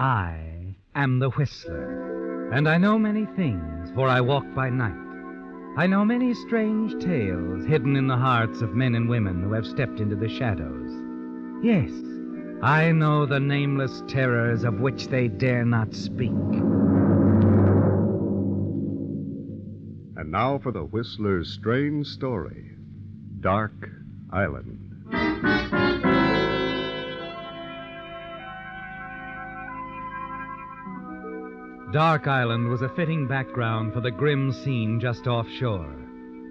I am the Whistler, and I know many things, for I walk by night. I know many strange tales hidden in the hearts of men and women who have stepped into the shadows. Yes, I know the nameless terrors of which they dare not speak. And now for the Whistler's strange story, Dark Island. Dark Island was a fitting background for the grim scene just offshore.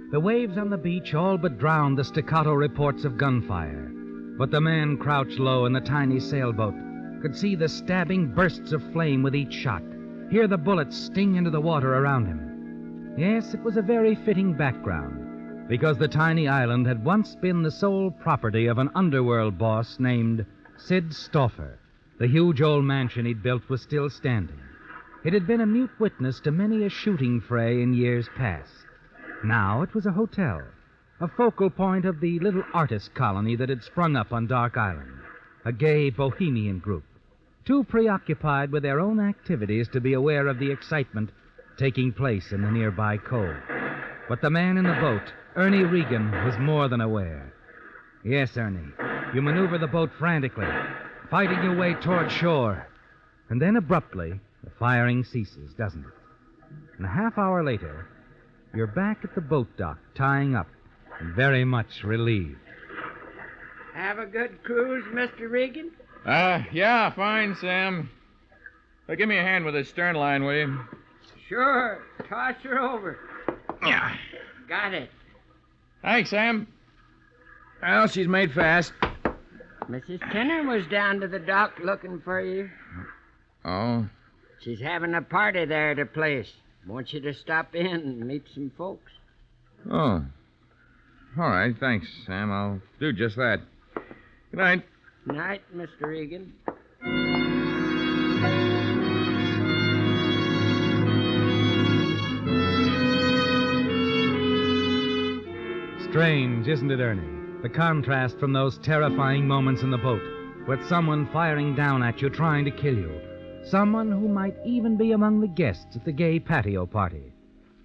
The waves on the beach all but drowned the staccato reports of gunfire, but the man crouched low in the tiny sailboat could see the stabbing bursts of flame with each shot, hear the bullets sting into the water around him. Yes, it was a very fitting background, because the tiny island had once been the sole property of an underworld boss named Sid Stauffer. The huge old mansion he'd built was still standing. It had been a mute witness to many a shooting fray in years past. Now it was a hotel, a focal point of the little artist colony that had sprung up on Dark Island, a gay bohemian group, too preoccupied with their own activities to be aware of the excitement taking place in the nearby cove. But the man in the boat, Ernie Regan, was more than aware. Yes, Ernie, you maneuver the boat frantically, fighting your way toward shore. And then abruptly, the firing ceases, doesn't it? And a half hour later, you're back at the boat dock, tying up, and very much relieved. Have a good cruise, Mr. Regan? Yeah, fine, Sam. Give me a hand with this stern line, will you? Sure. Toss her over. Yeah. Got it. Thanks, Sam. Well, she's made fast. Mrs. Tenner was down to the dock looking for you. Oh? She's having a party there at her place. Wants you to stop in and meet some folks. Oh. All right, thanks, Sam. I'll do just that. Good night. Night, Mr. Regan. Strange, isn't it, Ernie? The contrast from those terrifying moments in the boat, with someone firing down at you, trying to kill you. Someone who might even be among the guests at the gay patio party.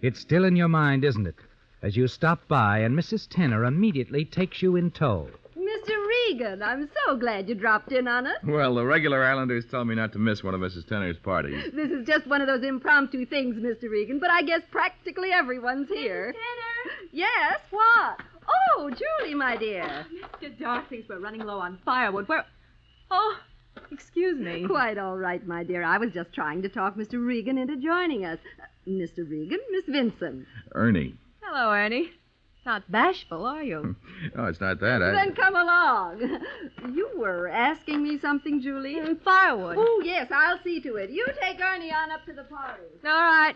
It's still in your mind, isn't it? As you stop by and Mrs. Tenner immediately takes you in tow. Mr. Regan, I'm so glad you dropped in on us. Well, the regular islanders tell me not to miss one of Mrs. Tenner's parties. This is just one of those impromptu things, Mr. Regan, but I guess practically everyone's here. Mrs. Tenner? Yes, what? Oh, Julie, my dear. Mr. Dark thinks we're running low on firewood. Oh, excuse me. Quite all right, my dear. I was just trying to talk Mr. Regan into joining us. Mr. Regan, Miss Vincent. Ernie. Hello, Ernie. Not bashful, are you? Oh, it's not that. Then come along. You were asking me something, Julie? Firewood. Oh, yes, I'll see to it. You take Ernie on up to the party. All right.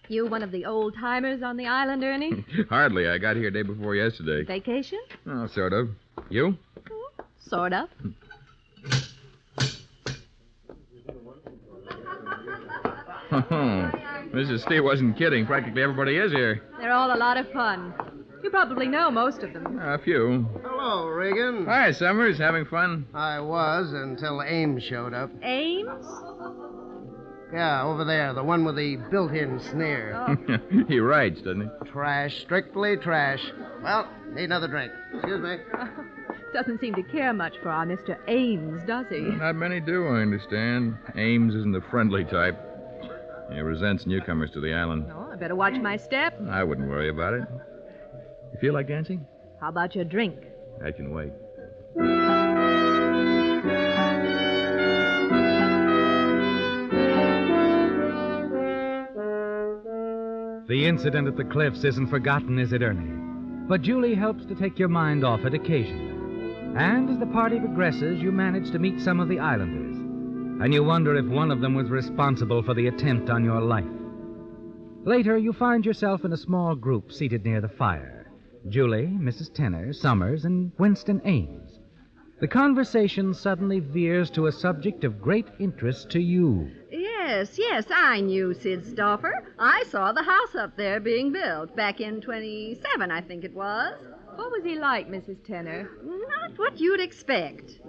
You one of the old-timers on the island, Ernie? Hardly. I got here day before yesterday. Vacation? Oh, sort of. You? Sort of. Mrs. Steve wasn't kidding. Practically everybody is here. They're all a lot of fun. You probably know most of them. A few. Hello, Regan. Hi, Summers. Having fun? I was until Ames showed up. Ames? Yeah, over there, the one with the built-in snare. Oh. He writes, doesn't he? Trash, strictly trash. Well, need another drink. Excuse me. Doesn't seem to care much for our Mr. Ames, does he? Not many do, I understand. Ames isn't the friendly type. He resents newcomers to the island. Oh, I better watch my step. I wouldn't worry about it. You feel like dancing? How about your drink? I can wait. The incident at the cliffs isn't forgotten, is it, Ernie? But Julie helps to take your mind off it occasionally. And as the party progresses, you manage to meet some of the islanders. And you wonder if one of them was responsible for the attempt on your life. Later, you find yourself in a small group seated near the fire. Julie, Mrs. Tenner, Summers, and Winston Ames. The conversation suddenly veers to a subject of great interest to you. Yes, I knew Sid Stauffer. I saw the house up there being built back in 27, I think it was. What was he like, Mrs. Tenner? Not what you'd expect.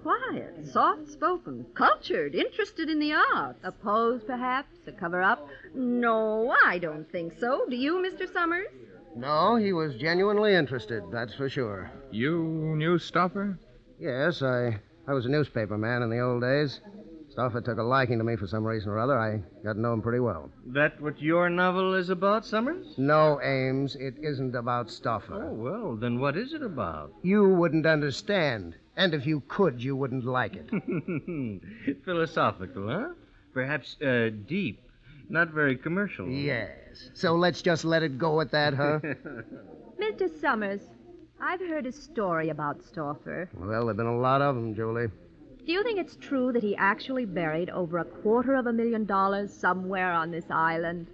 Quiet, soft-spoken, cultured, interested in the arts. A pose, perhaps? A cover-up? No, I don't think so. Do you, Mr. Summers? No, he was genuinely interested, that's for sure. You knew Stoffer? Yes, I was a newspaper man in the old days. Stoffer took a liking to me for some reason or other. I got to know him pretty well. That what your novel is about, Summers? No, Ames, it isn't about Stoffer. Oh, well, then what is it about? You wouldn't understand. And if you could, you wouldn't like it. Philosophical, huh? Perhaps deep. Not very commercial. Yes. So let's just let it go at that, huh? Mr. Summers, I've heard a story about Stoffer. Well, there've been a lot of them, Julie. Do you think it's true that he actually buried over $250,000 somewhere on this island?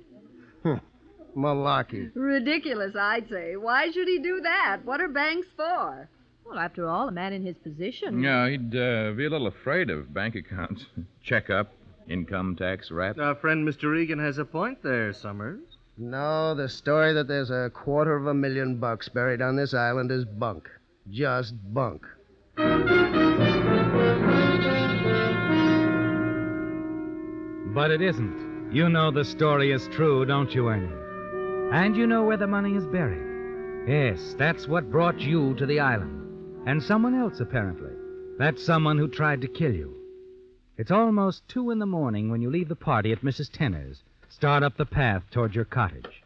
Malarkey. Ridiculous, I'd say. Why should he do that? What are banks for? Well, after all, a man in his position. Yeah, he'd be a little afraid of bank accounts. Checkup, income tax rap. Our friend Mr. Regan has a point there, Summers. No, the story that there's $250,000 buried on this island is bunk. Just bunk. But it isn't. You know the story is true, don't you, Ernie? And you know where the money is buried. Yes, that's what brought you to the island. And someone else, apparently. That's someone who tried to kill you. It's almost 2 a.m. when you leave the party at Mrs. Tenner's, start up the path toward your cottage.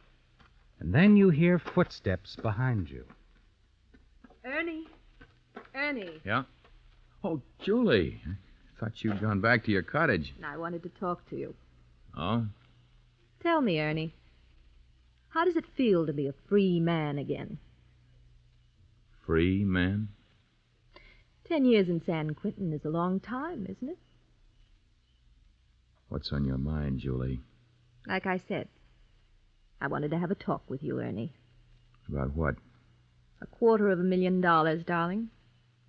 And then you hear footsteps behind you. Ernie. Yeah? Oh, Julie. I thought you'd gone back to your cottage. I wanted to talk to you. Oh? Tell me, Ernie, how does it feel to be a free man again? Free man? 10 years in San Quentin is a long time, isn't it? What's on your mind, Julie? Like I said, I wanted to have a talk with you, Ernie. About what? $250,000, darling.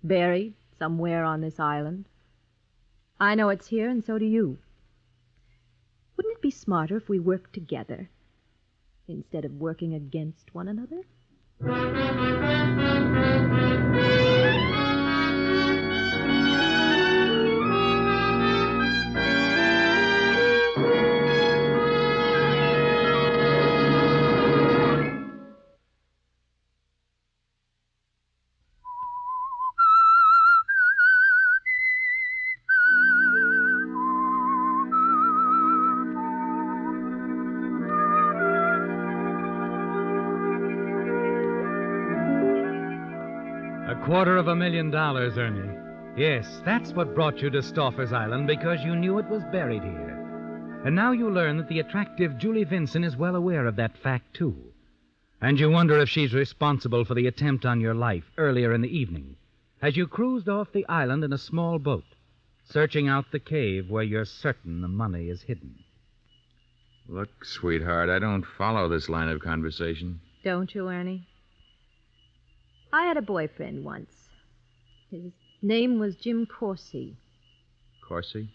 Buried somewhere on this island. I know it's here, and so do you. Wouldn't it be smarter if we worked together instead of working against one another? $250,000, Ernie. Yes, that's what brought you to Stoffer's Island, because you knew it was buried here. And now you learn that the attractive Julie Vinson is well aware of that fact, too. And you wonder if she's responsible for the attempt on your life earlier in the evening, as you cruised off the island in a small boat, searching out the cave where you're certain the money is hidden. Look, sweetheart, I don't follow this line of conversation. Don't you, Ernie? I had a boyfriend once. His name was Jim Corsi. Corsi?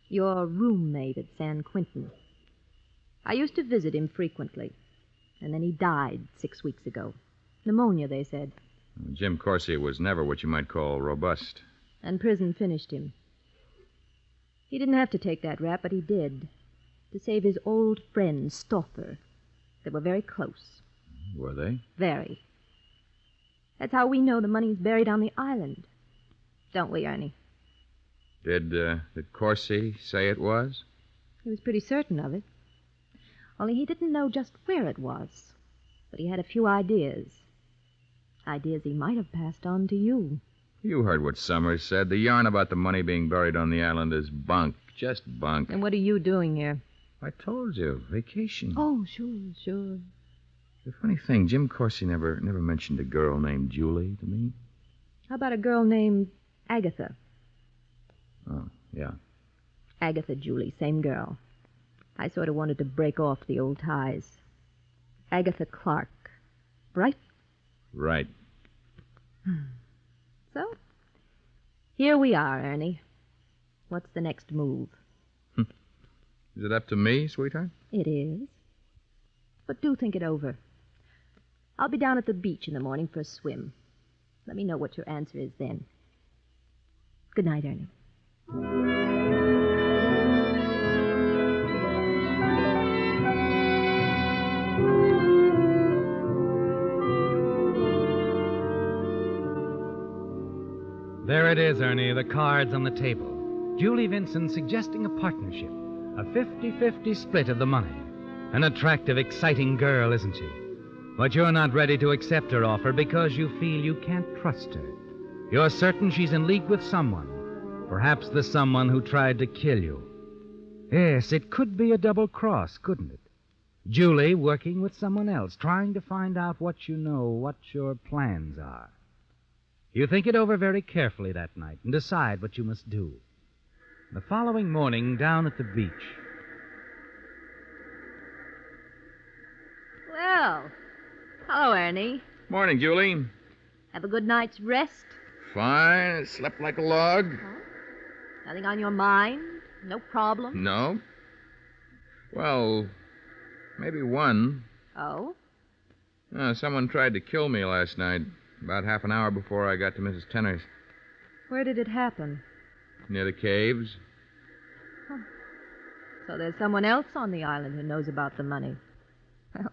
Your roommate at San Quentin. I used to visit him frequently, and then he died 6 weeks ago. Pneumonia, they said. Jim Corsi was never what you might call robust. And prison finished him. He didn't have to take that rap, but he did. To save his old friend, Stoffer. They were very close. Were they? Very. That's how we know the money's buried on the island. Don't we, Ernie? Did Corsi say it was? He was pretty certain of it. Only he didn't know just where it was. But he had a few ideas. Ideas he might have passed on to you. You heard what Summers said. The yarn about the money being buried on the island is bunk. Just bunk. And what are you doing here? I told you. Vacation. Oh, sure. The funny thing, Jim Corsi never mentioned a girl named Julie to me. How about a girl named Agatha? Oh, yeah. Agatha, Julie, same girl. I sort of wanted to break off the old ties. Agatha Clark, right? Right. So, here we are, Ernie. What's the next move? Is it up to me, sweetheart? It is. But do think it over. I'll be down at the beach in the morning for a swim. Let me know what your answer is then. Good night, Ernie. There it is, Ernie, the cards on the table. Julie Vinson suggesting a partnership, a 50-50 split of the money. An attractive, exciting girl, isn't she? But you're not ready to accept her offer because you feel you can't trust her. You're certain she's in league with someone, perhaps the someone who tried to kill you. Yes, it could be a double cross, couldn't it? Julie working with someone else, trying to find out what you know, what your plans are. You think it over very carefully that night and decide what you must do. The following morning, down at the beach. Well, hello, Ernie. Morning, Julie. Have a good night's rest? Fine. Slept like a log. Huh? Nothing on your mind? No problem? No. Well, maybe one. Oh? Someone tried to kill me last night, about half an hour before I got to Mrs. Tenner's. Where did it happen? Near the caves. Huh. So there's someone else on the island who knows about the money. Well,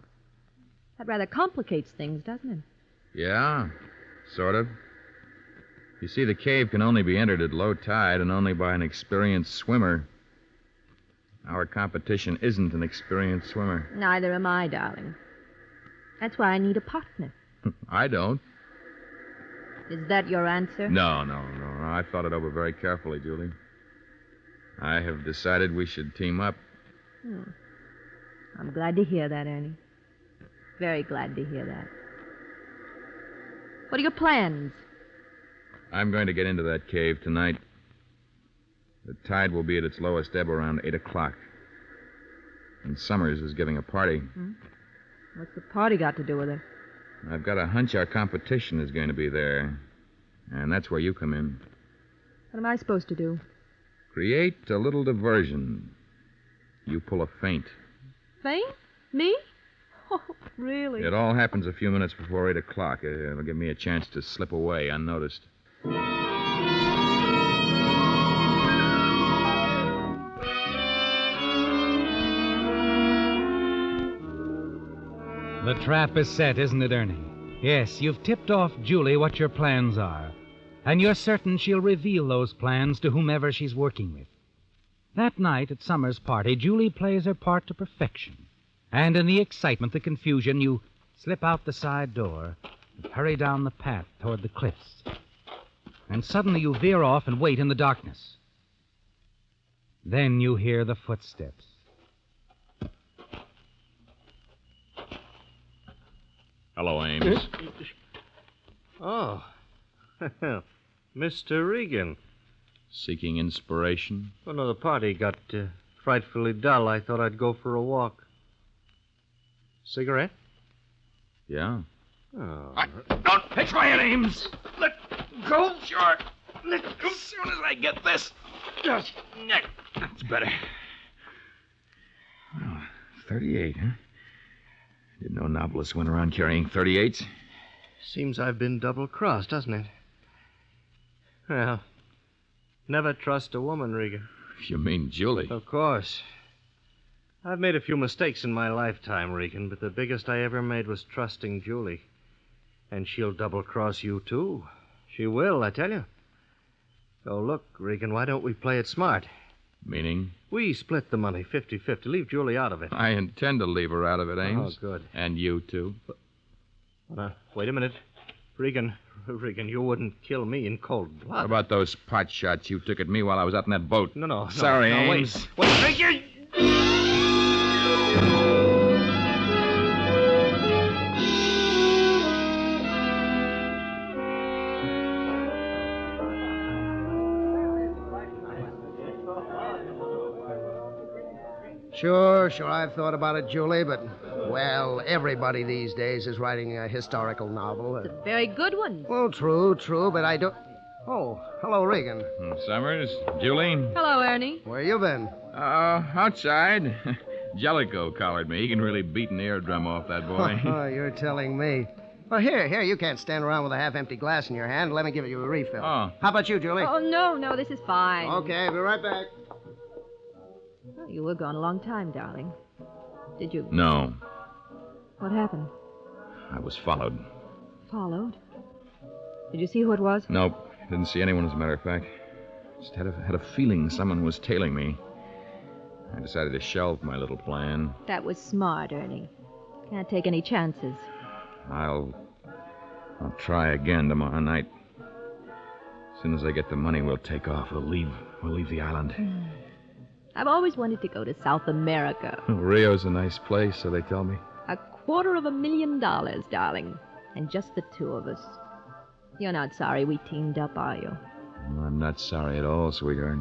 that rather complicates things, doesn't it? Yeah, sort of. You see, the cave can only be entered at low tide and only by an experienced swimmer. Our competition isn't an experienced swimmer. Neither am I, darling. That's why I need a partner. I don't. Is that your answer? No. I thought it over very carefully, Julie. I have decided we should team up. I'm glad to hear that, Ernie. Very glad to hear that. What are your plans? I'm going to get into that cave tonight. The tide will be at its lowest ebb around 8 o'clock. And Summers is giving a party. What's the party got to do with it? I've got a hunch our competition is going to be there. And that's where you come in. What am I supposed to do? Create a little diversion. You pull a feint. Faint? Me? Oh, really? It all happens a few minutes before 8 o'clock. It'll give me a chance to slip away unnoticed. The trap is set, isn't it, Ernie? Yes, you've tipped off Julie what your plans are. And you're certain she'll reveal those plans to whomever she's working with. That night at Summer's party, Julie plays her part to perfection. And in the excitement, the confusion, you slip out the side door and hurry down the path toward the cliffs. And suddenly you veer off and wait in the darkness. Then you hear the footsteps. Hello, Ames. Oh. Mr. Regan. Seeking inspiration? Oh, no, the party got frightfully dull. I thought I'd go for a walk. Cigarette? Yeah. Oh. Don't pitch my head, Ames. Let go. Sure. Let go as soon as I get this. Just that's better. Oh, 38, huh? Didn't know novelists went around carrying 38s. Seems I've been double-crossed, doesn't it? Well, never trust a woman, Regan. You mean Julie? Of course. I've made a few mistakes in my lifetime, Regan, but the biggest I ever made was trusting Julie. And she'll double-cross you, too. She will, I tell you. So look, Regan, why don't we play it smart? Meaning? We split the money 50-50. Leave Julie out of it. I intend to leave her out of it, Ames. Oh, good. And you, too. Wait a minute. Regan, you wouldn't kill me in cold blood. What about those pot shots you took at me while I was out in that boat? No. Sorry, no, Ames. Wait, Regan! Sure, I've thought about it, Julie, but, well, everybody these days is writing a historical novel. It's a very good one. Well, true, but I don't... Oh, hello, Regan. Summers, Julie. Hello, Ernie. Where you been? Outside. Jellicoe collared me. He can really beat an eardrum off that boy. You're telling me. Well, here, you can't stand around with a half-empty glass in your hand. Let me give you a refill. Oh. How about you, Julie? Oh, no, this is fine. Okay, I'll be right back. Well, you were gone a long time, darling. Did you... No, What happened? I was followed. Followed? Did you see who it was? Nope, didn't see anyone, as a matter of fact. Just had a feeling someone was tailing me. I decided to shelve my little plan. That was smart, Ernie. Can't take any chances. I'll try again tomorrow night. As soon as I get the money, we'll take off. We'll leave the island. I've always wanted to go to South America. Rio's a nice place, so they tell me. $250,000, darling. And just the two of us. You're not sorry we teamed up, are you? I'm not sorry at all, sweetheart.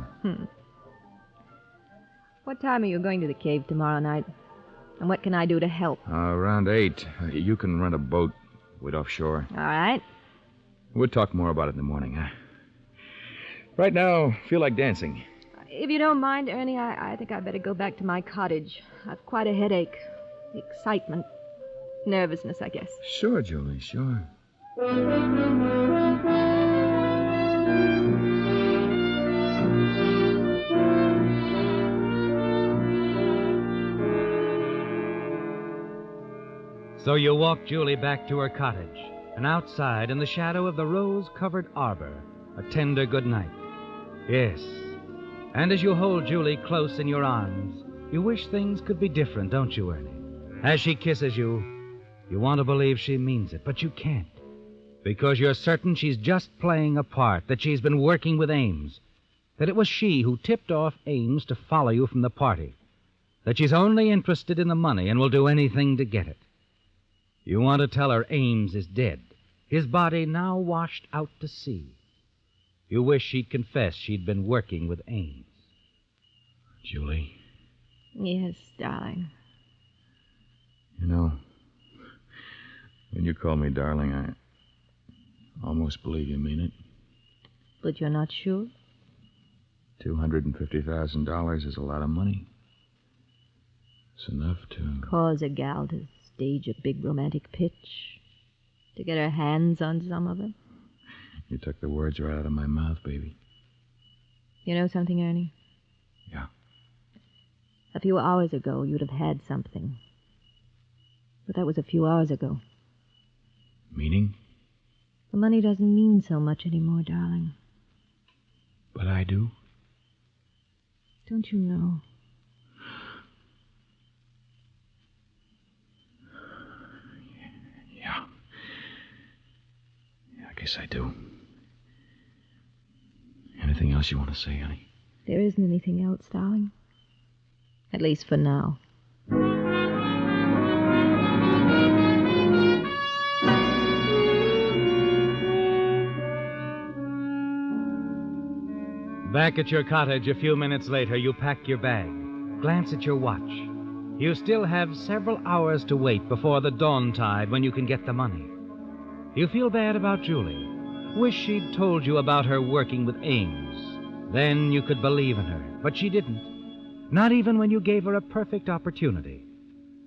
What time are you going to the cave tomorrow night? And what can I do to help? Around 8. You can rent a boat. Wait offshore. All right. We'll talk more about it in the morning, huh? Right now, feel like dancing. If you don't mind, Ernie, I think I'd better go back to my cottage. I've quite a headache. The excitement. Nervousness, I guess. Sure, Julie, sure. So you walk Julie back to her cottage, and outside, in the shadow of the rose-covered arbor, a tender good night. Yes, and as you hold Julie close in your arms, you wish things could be different, don't you, Ernie? As she kisses you, you want to believe she means it, but you can't, because you're certain she's just playing a part, that she's been working with Ames, that it was she who tipped off Ames to follow you from the party, that she's only interested in the money and will do anything to get it. You want to tell her Ames is dead, his body now washed out to sea. You wish she'd confess she'd been working with Ames. Julie, Yes, darling. you know, when you call me darling, I almost believe you mean it. But you're not sure? $250,000 is a lot of money. It's enough to... Cause a gal to stage a big romantic pitch? To get her hands on some of it? You took the words right out of my mouth, baby. You know something, Ernie? Yeah. A few hours ago, you'd have had something. But that was a few hours ago. Meaning? The money doesn't mean so much anymore, darling. But I do. Don't you know? Yeah. I guess I do. Anything else you want to say, honey? There isn't anything else, darling. At least for now. Back at your cottage a few minutes later, you pack your bag, glance at your watch. You still have several hours to wait before the dawn tide when you can get the money. You feel bad about Julie. Wish she'd told you about her working with Ames. Then you could believe in her, but she didn't. Not even when you gave her a perfect opportunity.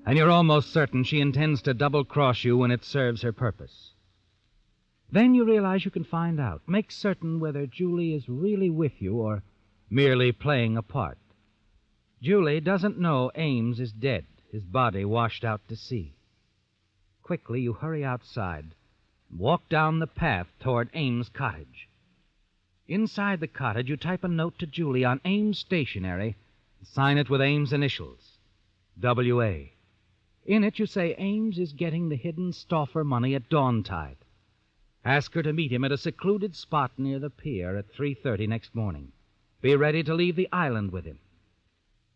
And you're almost certain she intends to double-cross you when it serves her purpose. Then you realize you can find out, make certain whether Julie is really with you or merely playing a part. Julie doesn't know Ames is dead, his body washed out to sea. Quickly, you hurry outside and walk down the path toward Ames' cottage. Inside the cottage, you type a note to Julie on Ames' stationery and sign it with Ames' initials, W.A. In it, you say Ames is getting the hidden Stauffer money at dawn tide. Ask her to meet him at a secluded spot near the pier at 3:30 next morning. Be ready to leave the island with him.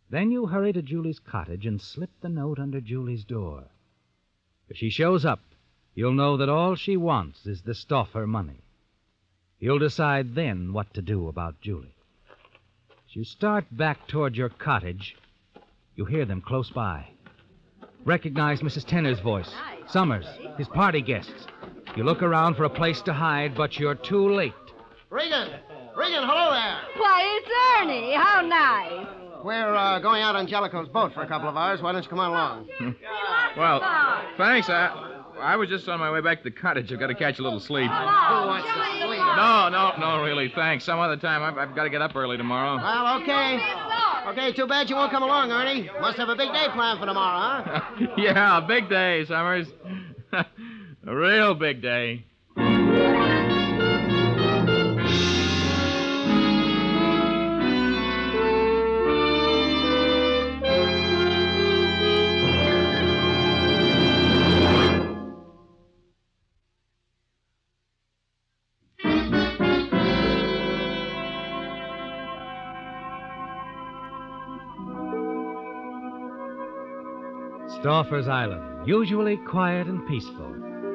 Then you hurry to Julie's cottage and slip the note under Julie's door. If she shows up, you'll know that all she wants is the Stauffer money. You'll decide then what to do about Julie. As you start back toward your cottage, you hear them close by. Recognize Mrs. Tenner's voice. Summers, his party guests. You look around for a place to hide, but you're too late. Regan, hello there. Why, it's Ernie. How nice. We're going out on Jellicoe's boat for a couple of hours. Why don't you come on along? Well, thanks. I was just on my way back to the cottage. I've got to catch a little sleep. Who wants to sleep? No, really, thanks. Some other time. I've got to get up early tomorrow. Well, okay. Okay, too bad you won't come along, Ernie. Must have a big day planned for tomorrow, huh? Yeah, a big day, Summers. A real big day. Stauffer's Island, usually quiet and peaceful,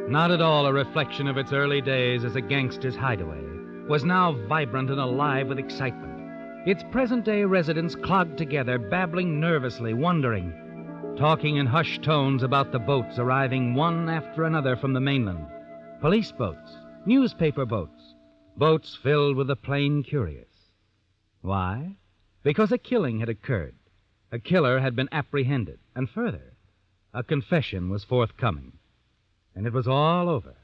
not at all a reflection of its early days as a gangster's hideaway, was now vibrant and alive with excitement. Its present-day residents clogged together, babbling nervously, wondering, talking in hushed tones about the boats arriving one after another from the mainland. Police boats, newspaper boats, boats filled with the plain curious. Why? Because a killing had occurred. A killer had been apprehended, and further, a confession was forthcoming. And it was all over.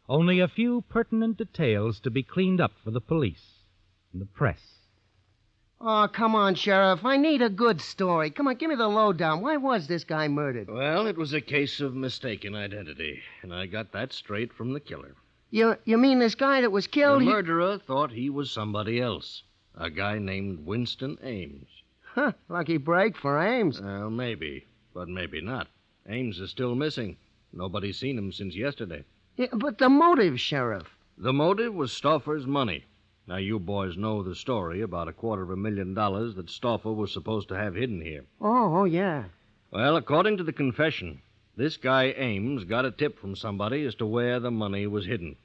Only a few pertinent details to be cleaned up for the police and the press. Oh, come on, Sheriff. I need a good story. Come on, give me the lowdown. Why was this guy murdered? Well, it was a case of mistaken identity, and I got that straight from the killer. You mean this guy that was killed? The murderer thought he was somebody else, a guy named Winston Ames. Huh, lucky break for Ames. Well, maybe, but maybe not. Ames is still missing. Nobody's seen him since yesterday. Yeah, but the motive, Sheriff. The motive was Stauffer's money. Now, you boys know the story about $250,000 that Stauffer was supposed to have hidden here. Oh, yeah. Well, according to the confession, this guy Ames got a tip from somebody as to where the money was hidden.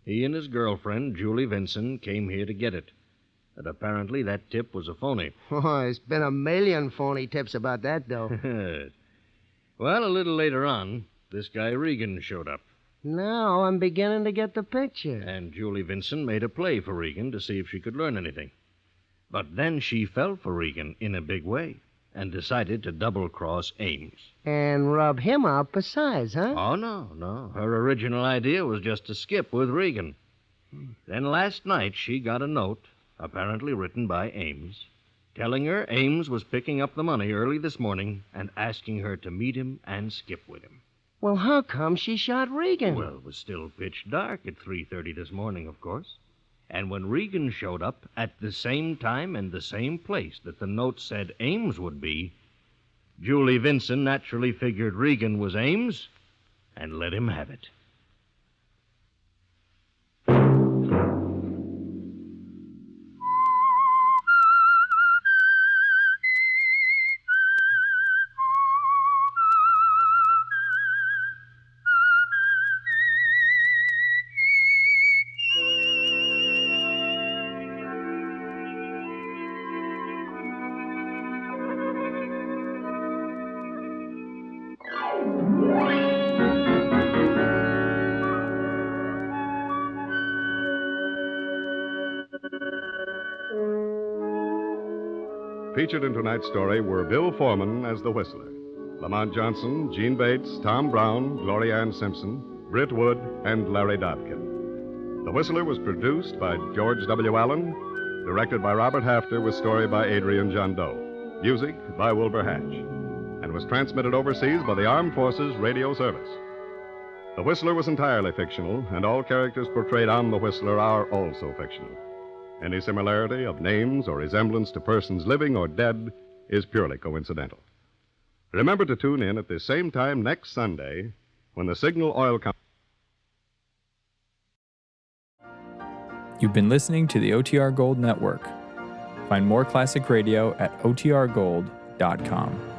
He and his girlfriend, Julie Vinson, came here to get it. But apparently that tip was a phony. Oh, there's been a million phony tips about that, though. Well, a little later on, this guy Regan showed up. Now I'm beginning to get the picture. And Julie Vinson made a play for Regan to see if she could learn anything. But then she fell for Regan in a big way and decided to double-cross Ames. And rub him out besides, huh? Oh, no. Her original idea was just to skip with Regan. Then last night she got a note, apparently written by Ames, telling her Ames was picking up the money early this morning and asking her to meet him and skip with him. Well, how come she shot Regan? Well, it was still pitch dark at 3:30 this morning, of course. And when Regan showed up at the same time and the same place that the note said Ames would be, Julie Vinson naturally figured Regan was Ames and let him have it. Featured in tonight's story were Bill Foreman as the Whistler, Lamont Johnson, Gene Bates, Tom Brown, Gloria Ann Simpson, Britt Wood, and Larry Dobkin. The Whistler was produced by George W. Allen, directed by Robert Hafter, with story by Adrian Jondeau, music by Wilbur Hatch, and was transmitted overseas by the Armed Forces Radio Service. The Whistler was entirely fictional, and all characters portrayed on The Whistler are also fictional. Any similarity of names or resemblance to persons living or dead is purely coincidental. Remember to tune in at the same time next Sunday when the Signal Oil Company. You've been listening to the OTR Gold Network. Find more classic radio at otrgold.com.